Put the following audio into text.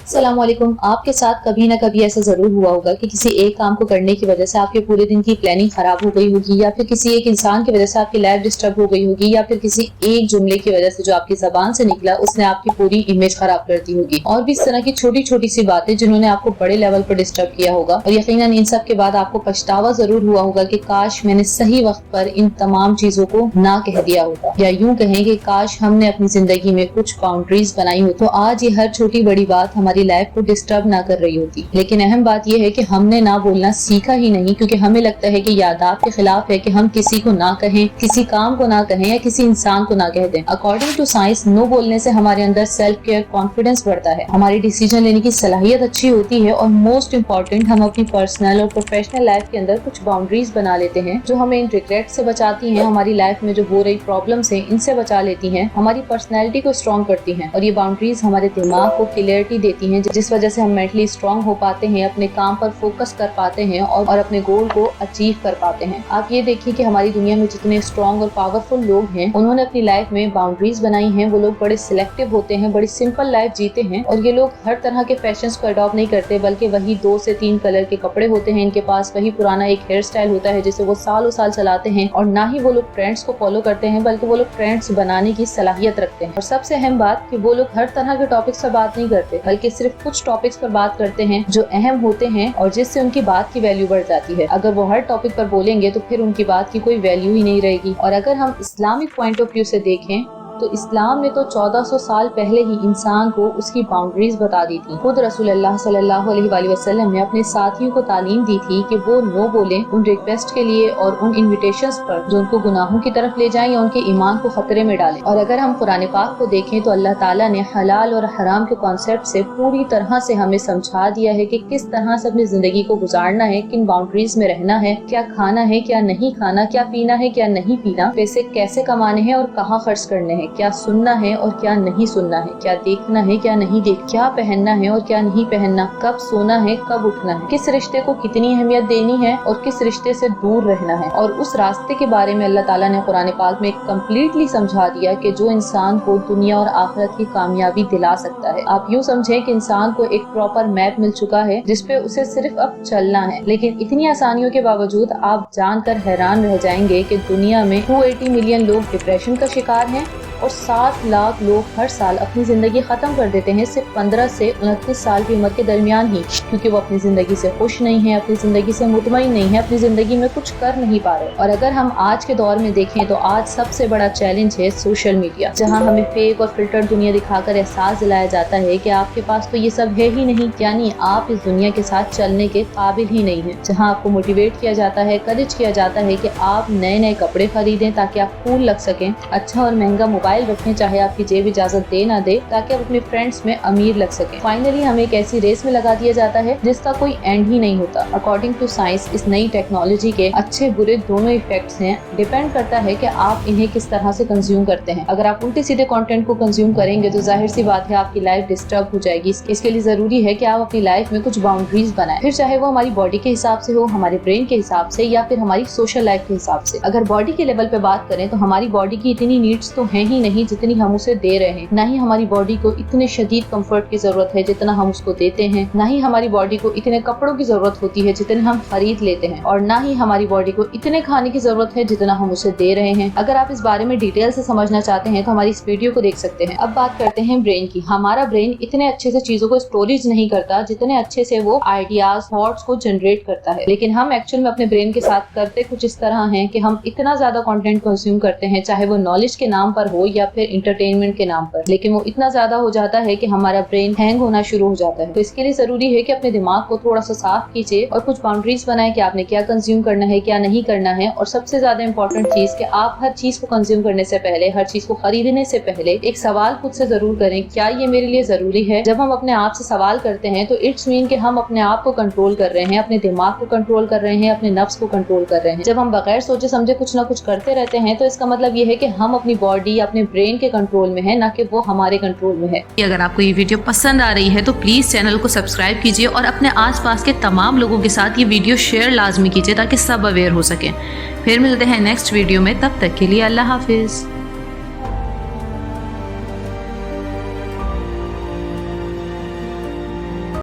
अस्सलाम वालेकुम। आपके साथ कभी ना कभी ऐसा जरूर हुआ होगा कि किसी एक काम को करने की वजह से आपके पूरे दिन की प्लानिंग खराब हो गई होगी, या फिर किसी एक इंसान की वजह से आपकी लाइफ डिस्टर्ब हो गई होगी, या फिर किसी एक जुमले की वजह से जो आपकी जबान से निकला उसने आपकी पूरी इमेज खराब कर दी होगी। और भी इस तरह की छोटी छोटी सी बातें जिन्होंने आपको बड़े लेवल पर डिस्टर्ब किया होगा, और यकीनन इन सब के बाद आपको पछतावा जरूर हुआ होगा कि काश मैंने सही वक्त पर इन तमाम चीजों को ना कह दिया होगा, या यूं कहें कि काश हमने अपनी जिंदगी में कुछ बाउंड्रीज बनाई हो तो आज ये हर छोटी बड़ी बात हमारी लाइफ को डिस्टर्ब ना कर रही होती। लेकिन अहम बात यह है कि हमने ना बोलना सीखा ही नहीं, क्योंकि हमें लगता है कि ये आदाब के खिलाफ है कि हम किसी को ना कहें, किसी काम को ना कहें या किसी इंसान को ना कह दें। अकॉर्डिंग टू साइंस, नो बोलने से हमारे अंदर सेल्फ केयर कॉन्फिडेंस बढ़ता है, हमारी डिसीजन लेने की सलाहियत अच्छी होती है, और मोस्ट इम्पोर्टेंट, हम अपनी पर्सनल और प्रोफेशनल लाइफ के अंदर कुछ बाउंड्रीज बना लेते हैं जो हमें इन रिग्रेट से बचाती हैं, हमारी लाइफ में जो हो रही प्रॉब्लम्स हैं इनसे बचा लेती हैं, हमारी पर्सनैलिटी को स्ट्रॉन्ग करती हैं, और ये बाउंड्रीज हमारे दिमाग को क्लियरिटी देती हैं, जिस वजह से हम मेंटली स्ट्रॉन्ग हो पाते हैं, अपने काम पर फोकस कर पाते हैं और अपने गोल को अचीव कर पाते हैं। आप ये देखिए कि हमारी दुनिया में जितने स्ट्रॉन्ग और पावरफुल लोग हैं उन्होंने अपनी लाइफ में बाउंड्रीज बनाई हैं। वो लोग बड़े सिलेक्टिव होते हैं, बड़ी सिंपल लाइफ जीते हैं, और ये लोग हर तरह के फैशंस को अडॉप्ट नहीं करते, बल्कि वही 2 से 3 कलर के कपड़े होते हैं इनके पास, वही पुराना एक हेयर स्टाइल होता है जिसे वो सालों साल चलाते हैं, और ना ही वो लोग ट्रेंड्स को फॉलो करते हैं बल्कि वो लोग ट्रेंड्स बनाने की सलाहियत रखते हैं। और सबसे अहम बात कि वो लोग हर तरह के टॉपिक्स पर बात नहीं करते, बल्कि सिर्फ कुछ टॉपिक्स पर बात करते हैं जो अहम होते हैं और जिससे उनकी बात की वैल्यू बढ़ जाती है। अगर वो हर टॉपिक पर बोलेंगे तो फिर उनकी बात की कोई वैल्यू ही नहीं रहेगी। और अगर हम इस्लामिक पॉइंट ऑफ व्यू से देखें तो इस्लाम ने तो 1400 साल पहले ही इंसान को उसकी बाउंड्रीज बता दी थी। खुद रसूलुल्लाह सल्लल्लाहु अलैहि वसल्लम ने अपने साथियों को तालीम दी थी कि वो नो बोलें उन रिक्वेस्ट के लिए और उन इन्विटेशंस पर जो उनको गुनाहों की तरफ ले जाएं या उनके ईमान को खतरे में डालें। और अगर हम कुरान पाक को देखें तो अल्लाह ताला ने हलाल और हराम के कॉन्सेप्ट से पूरी तरह से हमें समझा दिया है कि किस तरह से अपनी जिंदगी को गुजारना है, किन बाउंड्रीज में रहना है, क्या खाना है क्या नहीं खाना, क्या पीना है क्या नहीं पीना, पैसे कैसे कमाने हैं और कहाँ खर्च करने हैं, क्या सुनना है और क्या नहीं सुनना है, क्या देखना है क्या नहीं देख, क्या पहनना है और क्या नहीं पहनना, कब सोना है कब उठना है, किस रिश्ते को कितनी अहमियत देनी है और किस रिश्ते से दूर रहना है। और उस रास्ते के बारे में अल्लाह ताला ने कुरान पाक में कम्प्लीटली समझा दिया कि जो इंसान को दुनिया और आखिरत की कामयाबी दिला सकता है। आप यूँ समझें कि इंसान को एक प्रॉपर मैप मिल चुका है जिसपे उसे सिर्फ अब चलना है। लेकिन इतनी आसानियों के बावजूद आप जानकर हैरान रह जाएंगे कि दुनिया में 280 मिलियन लोग डिप्रेशन का शिकार हैं और 7 लाख लोग हर साल अपनी जिंदगी खत्म कर देते हैं सिर्फ 15 से 29 साल की उम्र के दरमियान ही, क्योंकि वो अपनी जिंदगी से खुश नहीं है, अपनी जिंदगी से मुतमईन नहीं है, अपनी जिंदगी में कुछ कर नहीं पा रहे। और अगर हम आज के दौर में देखें तो आज सबसे बड़ा चैलेंज है सोशल मीडिया, जहाँ हमें फेक और फिल्टर दुनिया दिखाकर एहसास दिलाया जाता है कि आपके पास तो ये सब है ही नहीं, यानी आप इस दुनिया के साथ चलने के काबिल ही नहीं है। जहाँ आपको मोटिवेट किया जाता है, करेज किया जाता है कि आप नए नए कपड़े खरीदें ताकि आप कूल लग सकें, अच्छा और महंगा मोबाइल रखें चाहे आपकी जेब इजाजत दे ना दे, ताकि आप अपने फ्रेंड्स में अमीर लग सके। फाइनली हमें एक ऐसी रेस में लगा दिया जाता है जिसका कोई एंड ही नहीं होता। अकॉर्डिंग टू साइंस, इस नई टेक्नोलॉजी के अच्छे बुरे दोनों इफेक्ट्स हैं। डिपेंड करता है कि आप इन्हें किस तरह से कंज्यूम करते हैं। अगर आप उल्टे सीधे कंटेंट को कंज्यूम करेंगे तो जाहिर सी बात है आपकी लाइफ डिस्टर्ब हो जाएगी। इसके लिए जरूरी है कि आप अपनी लाइफ में कुछ बाउंड्रीज बनाएं, फिर चाहे वो हमारी बॉडी के हिसाब से हो, हमारे ब्रेन के हिसाब से, या फिर हमारी सोशल लाइफ के हिसाब से। अगर बॉडी के लेवल पे बात करें तो हमारी बॉडी की इतनी नीड्स तो है ही नहीं जितनी हम उसे दे रहे हैं, ना ही हमारी बॉडी को इतने शदीद कंफर्ट की जरूरत है जितना हम उसको देते हैं, ना ही हमारी बॉडी को इतने कपड़ों की जरूरत होती है जितने हम खरीद लेते हैं, और ना ही हमारी बॉडी को इतने खाने की जरूरत है जितना हम उसे दे रहे हैं। अगर आप इस बारे में डिटेल से समझना चाहते हैं तो हमारी इस वीडियो को देख सकते हैं। अब बात करते हैं ब्रेन की। हमारा ब्रेन इतने अच्छे से चीजों को स्टोरेज नहीं करता जितने अच्छे से वो आइडियाज, थॉट्स को जनरेट करता है। लेकिन हम एक्चुअल में अपने ब्रेन के साथ करते कुछ इस तरह हैं कि हम इतना ज्यादा कंटेंट कंज्यूम करते हैं, चाहे वो नॉलेज के नाम पर हो या फिर एंटरटेनमेंट के नाम पर, लेकिन वो इतना ज्यादा हो जाता है कि हमारा ब्रेन हैंग होना शुरू हो जाता है। तो इसके लिए जरूरी है कि अपने दिमाग को थोड़ा सा साफ कीजिए और कुछ बाउंड्रीज बनाएं कि आपने क्या कंज्यूम करना है, क्या नहीं करना है। और सबसे ज्यादा इंपॉर्टेंट चीज कि आप हर चीज को कंज्यूम करने से पहले, हर चीज को खरीदने से पहले एक सवाल खुद से जरूर करें, क्या ये मेरे लिए जरूरी है। जब हम अपने आप से सवाल करते हैं तो इट्स मीन कि हम अपने आप को कंट्रोल कर रहे हैं, अपने दिमाग को कंट्रोल कर रहे हैं, अपने नफ्स को कंट्रोल कर रहे हैं। जब हम बगैर सोचे समझे कुछ ना कुछ करते रहते हैं तो इसका मतलब ये है कि हम अपनी बॉडी, अपने ब्रेन के कंट्रोल में है, ना कि वो हमारे कंट्रोल में है। अगर आपको ये वीडियो पसंद आ रही है तो प्लीज चैनल को सब्सक्राइब कीजिए और अपने आसपास के तमाम लोगों के साथ ये वीडियो शेयर लाजमी कीजिए ताकि सब अवेयर हो सकें। फिर मिलते हैं नेक्स्ट वीडियो में, तब तक के लिए अल्लाह हाफिज।